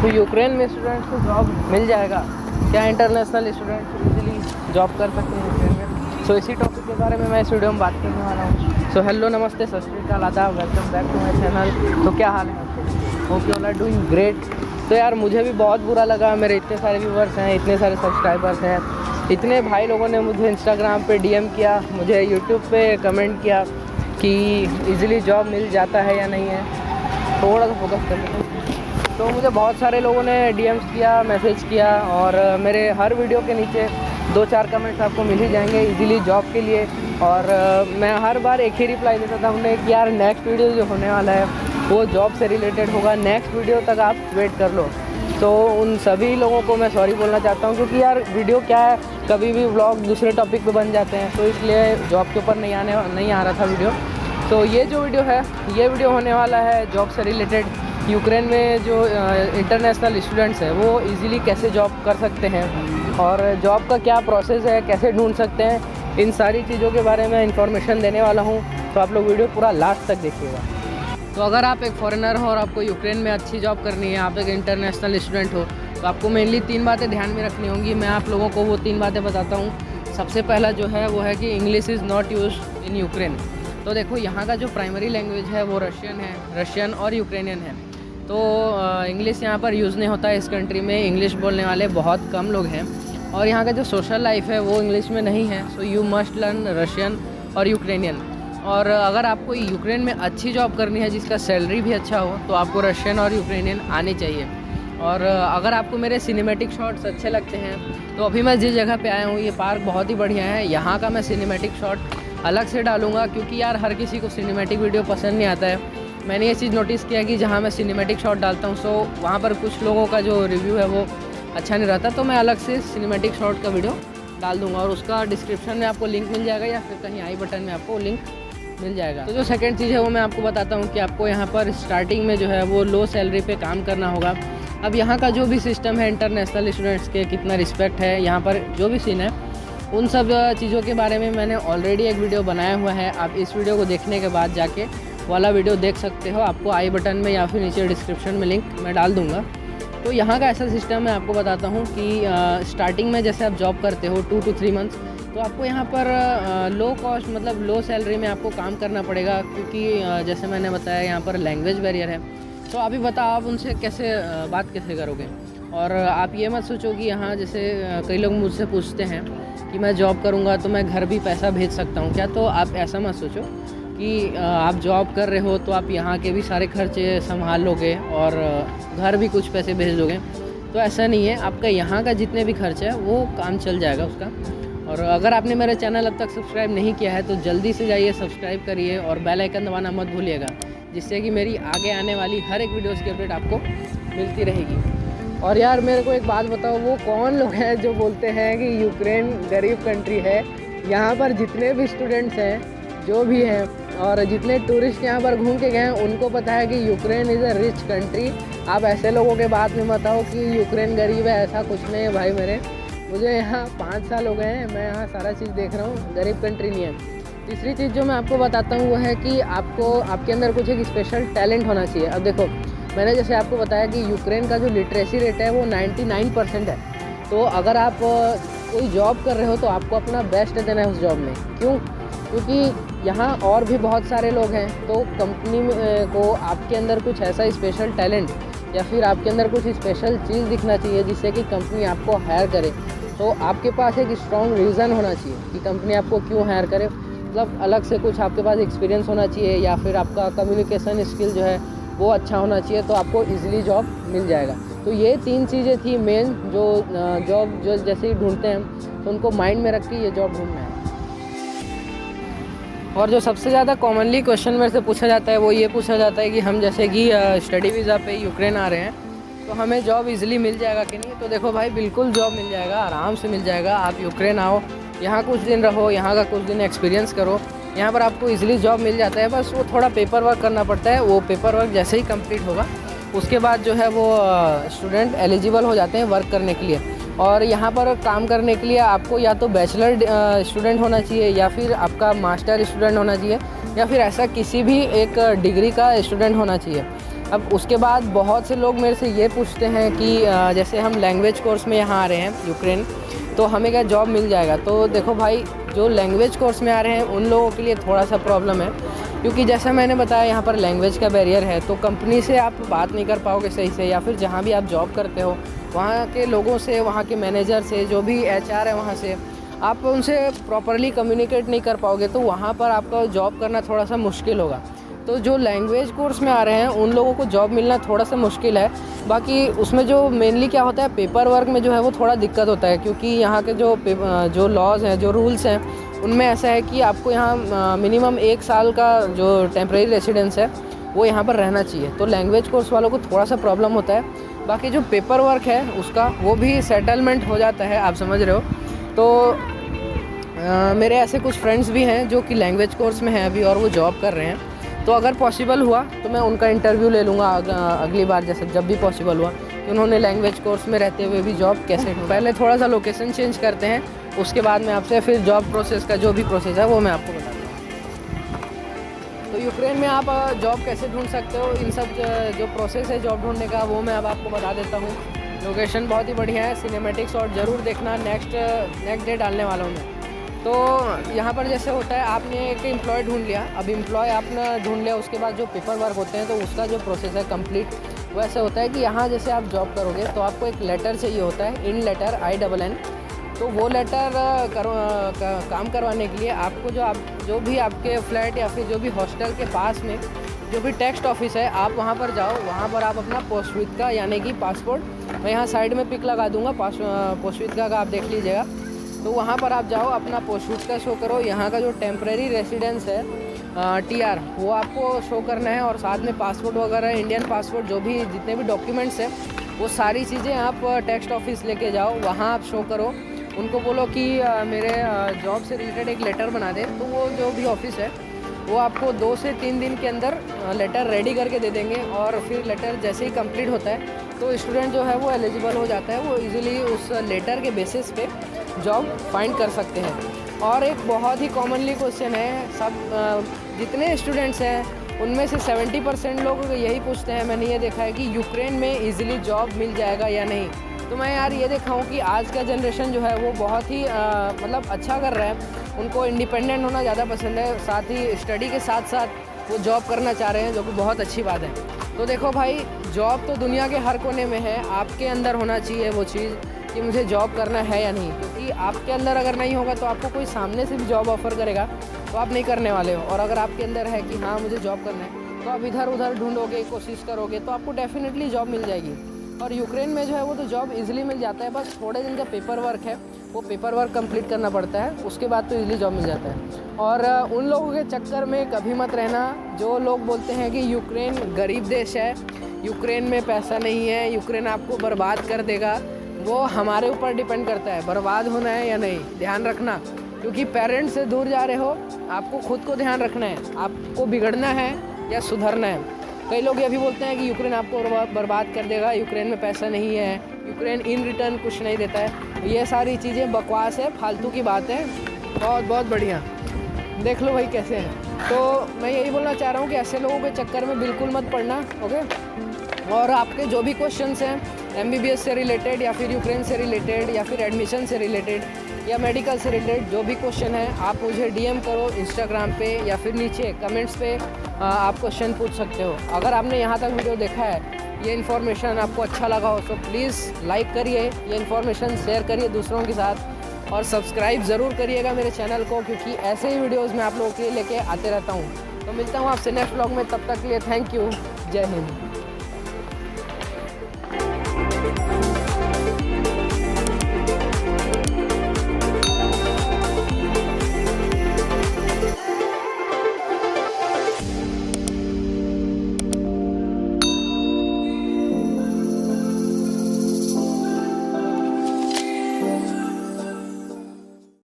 तो यूक्रेन में स्टूडेंट्स को जॉब मिल जाएगा क्या? इंटरनेशनल स्टूडेंट्स इजीली जॉब कर सकते हैं यूक्रेन में? सो इसी टॉपिक के बारे में मैं इस वीडियो में बात करने वाला हूँ। सो हेलो, नमस्ते, सत श्री अकाल, आदाब, welcome back to my channel. तो क्या हाल है आपके? Hope you all are doing great. तो यार मुझे भी बहुत बुरा लगा, मेरे इतने सारे व्यूवर्स हैं, इतने सारे सब्सक्राइबर्स हैं, इतने भाई लोगों ने मुझे इंस्टाग्राम पे डीएम किया, मुझे यूट्यूब पे कमेंट किया कि इजीली जॉब मिल जाता है या नहीं है। थोड़ा सा फोकस कर लेते हैं। तो मुझे बहुत सारे लोगों ने डीएम्स किया, मैसेज किया, और मेरे हर वीडियो के नीचे 2-4 कमेंट्स आपको मिल ही जाएंगे इजीली जॉब के लिए। और मैं हर बार एक ही रिप्लाई देता था उन्हें कि यार नेक्स्ट वीडियो जो होने वाला है वो जॉब से रिलेटेड होगा, नेक्स्ट वीडियो तक आप वेट कर लो। तो उन सभी लोगों को मैं सॉरी बोलना चाहता हूँ, क्योंकि यार वीडियो क्या है, कभी भी व्लॉग दूसरे टॉपिक पे बन जाते हैं, तो इसलिए जॉब के ऊपर नहीं आ रहा था वीडियो। तो ये जो वीडियो है, ये वीडियो होने वाला है जॉब से रिलेटेड। यूक्रेन में जो इंटरनेशनल स्टूडेंट्स हैं वो इजीली कैसे जॉब कर सकते हैं, और जॉब का क्या प्रोसेस है, कैसे ढूंढ सकते हैं, इन सारी चीज़ों के बारे में इंफॉर्मेशन देने वाला हूँ। तो आप लोग वीडियो पूरा लास्ट तक देखिएगा। तो अगर आप एक फ़ॉरेनर हो और आपको यूक्रेन में अच्छी जॉब करनी है, आप एक इंटरनेशनल स्टूडेंट हो, तो आपको मेनली 3 बातें ध्यान में रखनी होंगी। मैं आप लोगों को वो 3 बातें बताता हूँ। सबसे पहला जो है वो है कि English is not use in Ukraine. तो देखो, यहाँ का जो प्राइमरी लैंग्वेज है वो रशियन और यूक्रेनियन है। तो इंग्लिश यहाँ पर यूज़ नहीं होता है इस कंट्री में, इंग्लिश बोलने वाले बहुत कम लोग हैं, और यहाँ का जो सोशल लाइफ है वो इंग्लिश में नहीं है। So you must learn Russian और यूक्रेनियन। और अगर आपको यूक्रेन में अच्छी जॉब करनी है जिसका सैलरी भी अच्छा हो, तो आपको रशियन और यूक्रेनियन आनी चाहिए। और अगर आपको मेरे सिनेमैटिक शॉट्स अच्छे लगते हैं, तो अभी मैं जिस जगह पे आया हूँ ये पार्क बहुत ही बढ़िया है, यहाँ का मैं सिनेमैटिक शॉट अलग से डालूंगा, क्योंकि यार हर किसी को सिनेमैटिक वीडियो पसंद नहीं आता है। मैंने ये चीज़ नोटिस किया कि जहाँ मैं सिनेमैटिक शॉट डालता हूँ, सो वहाँ पर कुछ लोगों का जो रिव्यू है वो अच्छा नहीं रहता, तो मैं अलग से सिनेमैटिक शॉट का वीडियो डाल दूँगा, और उसका डिस्क्रिप्शन में आपको लिंक मिल जाएगा, या फिर कहीं आई बटन में आपको लिंक मिल जाएगा। तो जो सेकंड चीज़ है वो मैं आपको बताता हूँ कि आपको यहाँ पर स्टार्टिंग में जो है वो लो सैलरी पे काम करना होगा। अब यहाँ का जो भी सिस्टम है इंटरनेशनल स्टूडेंट्स के, कितना रिस्पेक्ट है यहाँ पर, जो भी सीन है, उन सब चीज़ों के बारे में मैंने ऑलरेडी एक वीडियो बनाया हुआ है। आप इस वीडियो को देखने के बाद जाके वाला वीडियो देख सकते हो, आपको आई बटन में या फिर नीचे डिस्क्रिप्शन में लिंक मैं डाल दूँगा। तो यहाँ का ऐसा सिस्टम मैं आपको बताता हूँ कि स्टार्टिंग में जैसे आप जॉब करते हो 2 to 3 मंथ्स, तो आपको यहाँ पर लो कॉस्ट मतलब लो सैलरी में आपको काम करना पड़ेगा, क्योंकि जैसे मैंने बताया यहाँ पर लैंग्वेज बैरियर है। तो अभी बताओ आप उनसे कैसे बात कैसे करोगे। और आप ये मत सोचो कि यहाँ जैसे कई लोग मुझसे पूछते हैं कि मैं जॉब करूँगा तो मैं घर भी पैसा भेज सकता हूँ क्या, तो आप ऐसा मत सोचो कि आप जॉब कर रहे हो तो आप यहाँ के भी सारे खर्चे संभाल लोगे और घर भी कुछ पैसे भेज दोगे। तो ऐसा नहीं है, आपका यहाँ का जितने भी खर्च है वो काम चल जाएगा उसका। और अगर आपने मेरा चैनल अब तक सब्सक्राइब नहीं किया है तो जल्दी से जाइए, सब्सक्राइब करिए और बेल आइकन दबाना मत भूलिएगा, जिससे कि मेरी आगे आने वाली हर एक वीडियोस की अपडेट आपको मिलती रहेगी। और यार मेरे को एक बात बताओ, वो कौन लोग हैं जो बोलते हैं कि यूक्रेन गरीब कंट्री है? यहाँ पर जितने भी स्टूडेंट्स हैं, जो भी हैं, और जितने टूरिस्ट यहाँ पर घूम के गए हैं, उनको पता है कि Ukraine is a rich country. आप ऐसे लोगों के बात में मत आओ कि यूक्रेन गरीब है, ऐसा कुछ नहीं है भाई मेरे। मुझे यहाँ 5 साल हो गए हैं, मैं यहाँ सारा चीज़ देख रहा हूँ, गरीब कंट्री नहीं है। तीसरी चीज़ जो मैं आपको बताता हूँ वो है कि आपके अंदर कुछ एक स्पेशल टैलेंट होना चाहिए। अब देखो, मैंने जैसे आपको बताया कि यूक्रेन का जो लिटरेसी रेट है वो 99% है। तो अगर आप कोई जॉब कर रहे हो तो आपको अपना बेस्ट देना है उस जॉब में। क्यों? क्योंकि यहाँ और भी बहुत सारे लोग हैं, तो कंपनी को आपके अंदर कुछ ऐसा स्पेशल टैलेंट या फिर आपके अंदर कुछ स्पेशल चीज़ दिखना चाहिए जिससे कि कंपनी आपको हायर करे। तो आपके पास एक स्ट्रॉन्ग रीज़न होना चाहिए कि कंपनी आपको क्यों हायर करे, मतलब अलग से कुछ आपके पास एक्सपीरियंस होना चाहिए, या फिर आपका कम्युनिकेशन स्किल जो है वो अच्छा होना चाहिए, तो आपको इजीली जॉब मिल जाएगा। तो ये 3 चीज़ें थी मेन, जो जॉब जो जैसे ही ढूंढते हैं तो उनको माइंड में रख के ये जॉब ढूंढना है। और जो सबसे ज़्यादा कॉमनली क्वेश्चन मेरे से पूछा जाता है वो ये पूछा जाता है कि हम जैसे कि स्टडी वीज़ा पे यूक्रेन आ रहे हैं तो हमें जॉब इजीली मिल जाएगा कि नहीं। तो देखो भाई, बिल्कुल जॉब मिल जाएगा, आराम से मिल जाएगा। आप यूक्रेन आओ, यहाँ कुछ दिन रहो, यहाँ का कुछ दिन एक्सपीरियंस करो, यहाँ पर आपको इजीली जॉब मिल जाता है। बस वो थोड़ा पेपर वर्क करना पड़ता है, वो पेपर वर्क जैसे ही कंप्लीट होगा उसके बाद जो है वो स्टूडेंट एलिजिबल हो जाते हैं वर्क करने के लिए। और यहाँ पर काम करने के लिए आपको या तो बैचलर स्टूडेंट होना चाहिए, या फिर आपका मास्टर स्टूडेंट होना चाहिए, या फिर ऐसा किसी भी एक डिग्री का स्टूडेंट होना चाहिए। अब उसके बाद बहुत से लोग मेरे से ये पूछते हैं कि जैसे हम लैंग्वेज कोर्स में यहाँ आ रहे हैं यूक्रेन, तो हमें क्या जॉब मिल जाएगा। तो देखो भाई, जो लैंग्वेज कोर्स में आ रहे हैं उन लोगों के लिए थोड़ा सा प्रॉब्लम है, क्योंकि जैसा मैंने बताया यहाँ पर लैंग्वेज का बैरियर है। तो कंपनी से आप बात नहीं कर पाओगे सही से, या फिर जहाँ भी आप जॉब करते हो वहाँ के लोगों से, वहाँ के मैनेजर से, जो भी HR है वहाँ से आप उनसे प्रॉपरली कम्युनिकेट नहीं कर पाओगे, तो वहाँ पर आपका जॉब करना थोड़ा सा मुश्किल होगा। तो जो लैंग्वेज कोर्स में आ रहे हैं उन लोगों को जॉब मिलना थोड़ा सा मुश्किल है। बाकी उसमें जो मेनली क्या होता है, पेपर वर्क में जो है वो थोड़ा दिक्कत होता है, क्योंकि यहाँ के जो लॉज हैं, जो रूल्स हैं, उनमें ऐसा है कि आपको यहाँ मिनिमम 1 साल का जो टेम्परेरी रेसिडेंस है वो यहाँ पर रहना चाहिए। तो लैंग्वेज कोर्स वालों को थोड़ा सा प्रॉब्लम होता है। बाकी जो पेपर वर्क है उसका वो भी सेटलमेंट हो जाता है, आप समझ रहे हो। तो मेरे ऐसे कुछ फ्रेंड्स भी हैं जो कि लैंग्वेज कोर्स में हैं अभी और वो जॉब कर रहे हैं। तो अगर पॉसिबल हुआ तो मैं उनका इंटरव्यू ले लूँगा अगली बार, जैसे जब भी पॉसिबल हुआ कि उन्होंने लैंग्वेज कोर्स में रहते हुए भी जॉब कैसे। पहले थोड़ा सा लोकेशन चेंज करते हैं, उसके बाद में आपसे फिर जॉब प्रोसेस का जो भी प्रोसेस है वो मैं आपको बताता हूँ। तो यूक्रेन में आप जॉब कैसे ढूंढ सकते हो, इन सब जो प्रोसेस है जॉब ढूंढने का वो मैं अब आपको बता देता हूँ। लोकेशन बहुत ही बढ़िया है, सिनेमैटिक शॉट ज़रूर देखना, नेक्स्ट डे डालने वाला हूँ मैं। तो यहाँ पर जैसे होता है, आपने एक एम्प्लॉय ढूंढ लिया, अब एम्प्लॉय आपने ढूंढ लिया, उसके बाद जो पेपर वर्क होते हैं तो उसका जो प्रोसेस है कंप्लीट वैसे होता है कि यहाँ जैसे आप जॉब करोगे तो आपको एक लेटर चाहिए होता है, इन लेटर INN। तो वो लेटर काम करवाने के लिए आपको जो भी आपके फ्लैट या फिर जो भी हॉस्टल के पास में जो भी टेक्स्ट ऑफिस है, आप वहाँ पर जाओ, वहाँ पर आप अपना पोस्टवित्का यानी कि पासपोर्ट, मैं यहाँ साइड में पिक लगा दूँगा पोस्टवित्का का, आप देख लीजिएगा। तो वहाँ पर आप जाओ, अपना पोस्टवित्का शो करो, यहाँ का जो टेम्परेरी रेसिडेंस है TR वो आपको शो करना है, और साथ में पासपोर्ट वगैरह, इंडियन पासपोर्ट, जो भी जितने भी डॉक्यूमेंट्स हैं वो सारी चीज़ें आप टेक्स्ट ऑफिस लेके जाओ, वहाँ आप शो करो। उनको बोलो कि मेरे जॉब से रिलेटेड एक लेटर बना दे, तो वो जो भी ऑफिस है वो आपको 2 से 3 दिन के अंदर लेटर रेडी करके दे देंगे। और फिर लेटर जैसे ही कंप्लीट होता है तो स्टूडेंट जो है वो एलिजिबल हो जाता है, वो इजीली उस लेटर के बेसिस पे जॉब फाइंड कर सकते हैं। और एक बहुत ही कॉमनली क्वेश्चन है, सब जितने स्टूडेंट्स हैं उनमें से 70% लोग यही पूछते हैं, मैंने ये देखा है कि यूक्रेन में इजीली जॉब मिल जाएगा या नहीं। तो मैं यार ये देखा हूँ कि आज का जनरेशन जो है वो बहुत ही मतलब अच्छा कर रहा है, उनको इंडिपेंडेंट होना ज़्यादा पसंद है, साथ ही स्टडी के साथ साथ वो जॉब करना चाह रहे हैं, जो कि बहुत अच्छी बात है। तो देखो भाई, जॉब तो दुनिया के हर कोने में है, आपके अंदर होना चाहिए वो चीज़ कि मुझे जॉब करना है या नहीं, क्योंकि आपके अंदर अगर नहीं होगा तो आपको कोई सामने से भी जॉब ऑफ़र करेगा तो आप नहीं करने वाले हो। और अगर आपके अंदर है कि हाँ मुझे जॉब करना है, तो आप इधर उधर ढूंढोगे, कोशिश करोगे, तो आपको डेफिनेटली जॉब मिल जाएगी। और यूक्रेन में जो है वो तो जॉब इजीली मिल जाता है, बस थोड़े दिन का पेपर वर्क है, वो पेपर वर्क कंप्लीट करना पड़ता है, उसके बाद तो इजीली जॉब मिल जाता है। और उन लोगों के चक्कर में कभी मत रहना जो लोग बोलते हैं कि यूक्रेन गरीब देश है, यूक्रेन में पैसा नहीं है, यूक्रेन आपको बर्बाद कर देगा। वो हमारे ऊपर डिपेंड करता है बर्बाद होना है या नहीं, ध्यान रखना, क्योंकि पेरेंट्स से दूर जा रहे हो, आपको खुद को ध्यान रखना है, आपको बिगड़ना है या सुधरना है। कई लोग ये भी बोलते हैं कि यूक्रेन आपको बर्बाद कर देगा, यूक्रेन में पैसा नहीं है, यूक्रेन इन रिटर्न कुछ नहीं देता है। ये सारी चीज़ें बकवास है, फालतू की बात है, बहुत बढ़िया। देख लो भाई कैसे हैं। तो मैं यही बोलना चाह रहा हूँ कि ऐसे लोगों के चक्कर में बिल्कुल मत पड़ना, ओके। और आपके जो भी क्वेश्चंस हैं MBBS से रिलेटेड या फिर यूक्रेन से रिलेटेड या फिर एडमिशन से रिलेटेड या मेडिकल से रिलेटेड जो भी क्वेश्चन है, आप मुझे DM करो इंस्टाग्राम पे या फिर नीचे कमेंट्स पे आप क्वेश्चन पूछ सकते हो। अगर आपने यहाँ तक वीडियो देखा है, ये इन्फॉर्मेशन आपको अच्छा लगा हो तो प्लीज़ लाइक करिए, ये इन्फॉर्मेशन शेयर करिए दूसरों के साथ, और सब्सक्राइब ज़रूर करिएगा मेरे चैनल को, क्योंकि ऐसे ही वीडियोज़ मैं आप लोगों के लिए लेके आते रहता हूँ। तो मिलता हूँ आपसे नेक्स्ट व्लॉग में, तब तक के लिए थैंक यू, जय हिंद।